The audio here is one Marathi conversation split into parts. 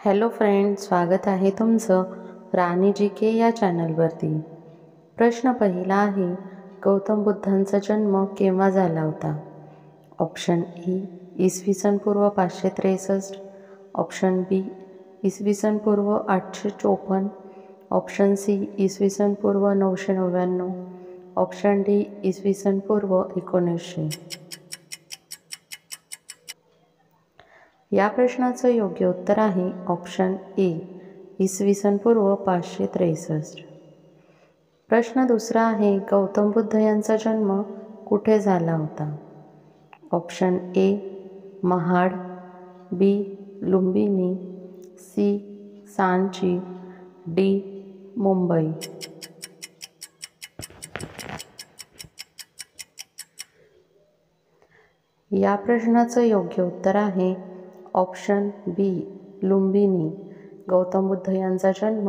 हॅलो फ्रेंड, स्वागत आहे तुमचं राणी जी के या चॅनलवरती। प्रश्न पहिला आहे, गौतम बुद्धांचा जन्म केव्हा झाला होता? ऑप्शन ए इसवी सन पूर्व 563, ऑप्शन बी इसवी सन पूर्व 854, ऑप्शन सी इसवी सन पूर्व 999, ऑप्शन डी इसवी सन पूर्व 1900। या प्रश्नाचं योग्य उत्तर आहे ऑप्शन ए इसवी सन पूर्व 563। प्रश्न दुसरा आहे, गौतम बुद्ध यांचा जन्म कुठे झाला होता? Option A Mahad, B Lumbini, C Sanchi, D Mumbai. या प्रश्नाचं योग्य उत्तर आहे ऑप्शन बी लुंबिनी। गौतम बुद्ध यांचा जन्म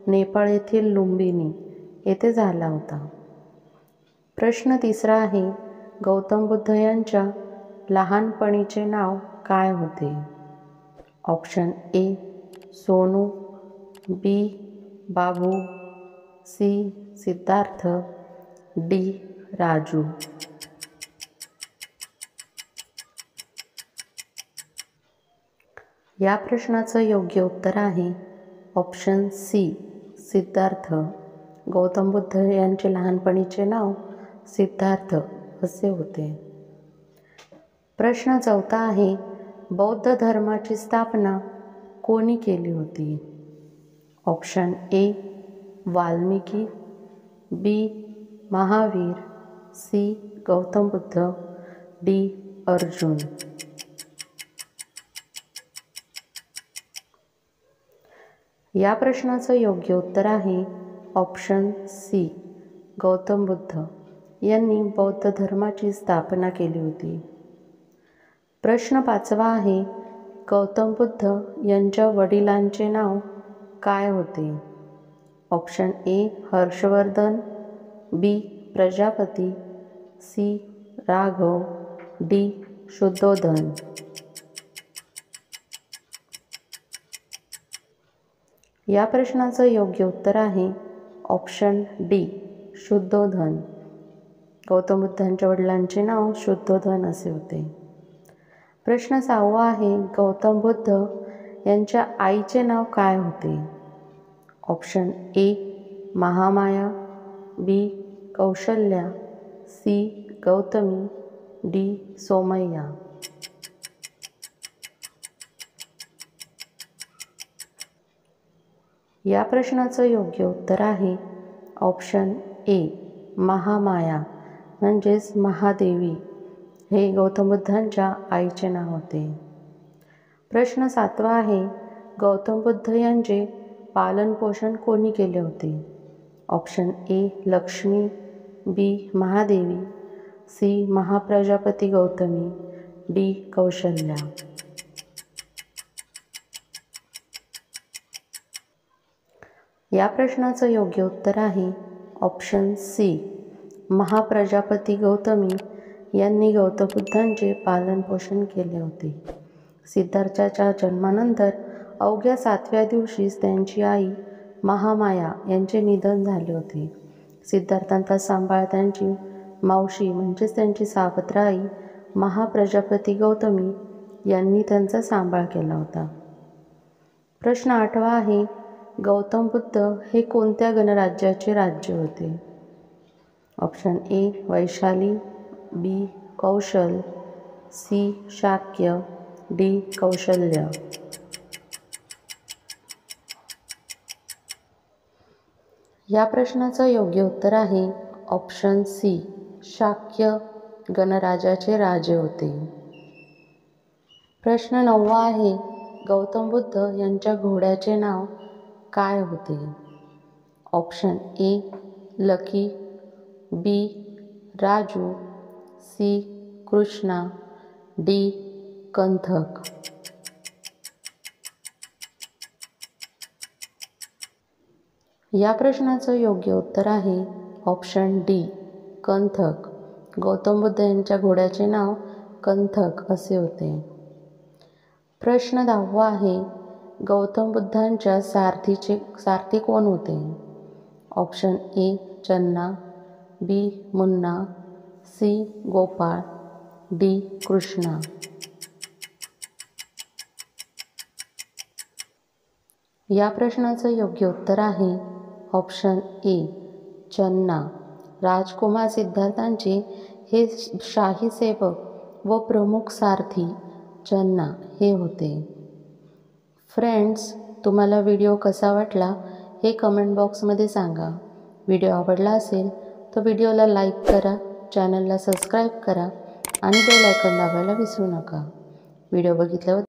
नेपाळ येथील लुंबिनी येथे झाला होता। प्रश्न तिसरा आहे, गौतम बुद्ध यांच्या लहानपणीचे नाव काय होते? Option A Sonu, B Babu, C Siddhartha, D Raju. या प्रश्नाचं योग्य उत्तर आहे ऑप्शन सी सिद्धार्थ। गौतम बुद्ध यांचे लहानपणीचे नाव सिद्धार्थ असे होते। प्रश्न चौथा आहे, बौद्ध धर्माची स्थापना कोणी केली होती? Option A Valmiki, B Mahavir, C Gautam Buddha, D Arjun. या प्रश्नाचं योग्य उत्तर आहे ऑप्शन सी गौतम बुद्ध यांनी बौद्ध धर्माची स्थापना केली होती। प्रश्न पाचवा आहे, गौतम बुद्ध यांच्या वडिलांचे नाव काय होते? Option A Harshavardhan, B Prajapati, C Raghav, D Shuddhodan. या प्रश्नाचं योग्य उत्तर आहे ऑप्शन डी शुद्धोधन। गौतम बुद्धांच्या वडिलांचे नाव शुद्धोधन असे होते। प्रश्न सहावा आहे, गौतम बुद्ध यांच्या आईचे नाव काय होते? Option A Mahamaya, B Kaushalya, C Gautami, D Somaiya. या प्रश्नाचं योग्य उत्तर आहे ऑप्शन ए महामाया म्हणजेच महादेवी हे गौतम बुद्धांच्या आईचे नाव होते। प्रश्न सातवा आहे, गौतम बुद्ध यांचे पालनपोषण कोणी केले होते? Option A Lakshmi, B Mahadevi, C Mahaprajapati Gautami, D Kaushalya. या प्रश्नाचं योग्य उत्तर आहे ऑप्शन सी महाप्रजापती गौतमी यांनी गौतम बुद्धांचे पालनपोषण केले होते। सिद्धार्थाच्या जन्मानंतर अवघ्या 7व्या दिवशीच त्यांची आई महामाया यांचे निधन झाले होते। सिद्धार्थांचा सांभाळ त्यांची मावशी म्हणजेच त्यांची सावत्र आई महाप्रजापती गौतमी यांनी त्यांचा सांभाळ केला होता। प्रश्न आठवा आहे, गौतम बुद्ध हे कोणत्या गणराज्याचे राज्य होते? Option A Vaishali, B Kaushal, C Shakya, D Kaushalya. या प्रश्नाचं योग्य उत्तर आहे ऑप्शन सी शाक्य गणराज्याचे राजे होते। प्रश्न नववा आहे, गौतम बुद्ध यांच्या घोड्याचे नाव काय होते? Option A Lucky, B Raju, C Krishna, D Kanthak. या प्रश्नाचं योग्य उत्तर आहे ऑप्शन डी कंथक। गौतम बुद्ध यांच्या घोड्याचे नाव कंथक असे होते। प्रश्न 10वा आहे, गौतम बुद्धांच्या सारथी कोण होते? ऑप्शन ए चन्ना, बी मुन्ना, सी गोपाळ, डी कृष्णा. या प्रश्नाचं योग्य उत्तर आहे ऑप्शन ए चन्ना. राजकुमार सिद्धार्थांचे हे शाही सेवक व प्रमुख सारथी चन्ना हे होते. फ्रेंड्स, तुम्हाला व्हिडिओ कसा वाटला हे कमेंट बॉक्समध्ये सांगा. व्हिडिओ आवडला असेल तर व्हिडिओला लाईक करा, चॅनलला सबस्क्राईब करा आणि बेल आयकॉन दाबायला विसरू नका. व्हिडिओ बघितल्यावर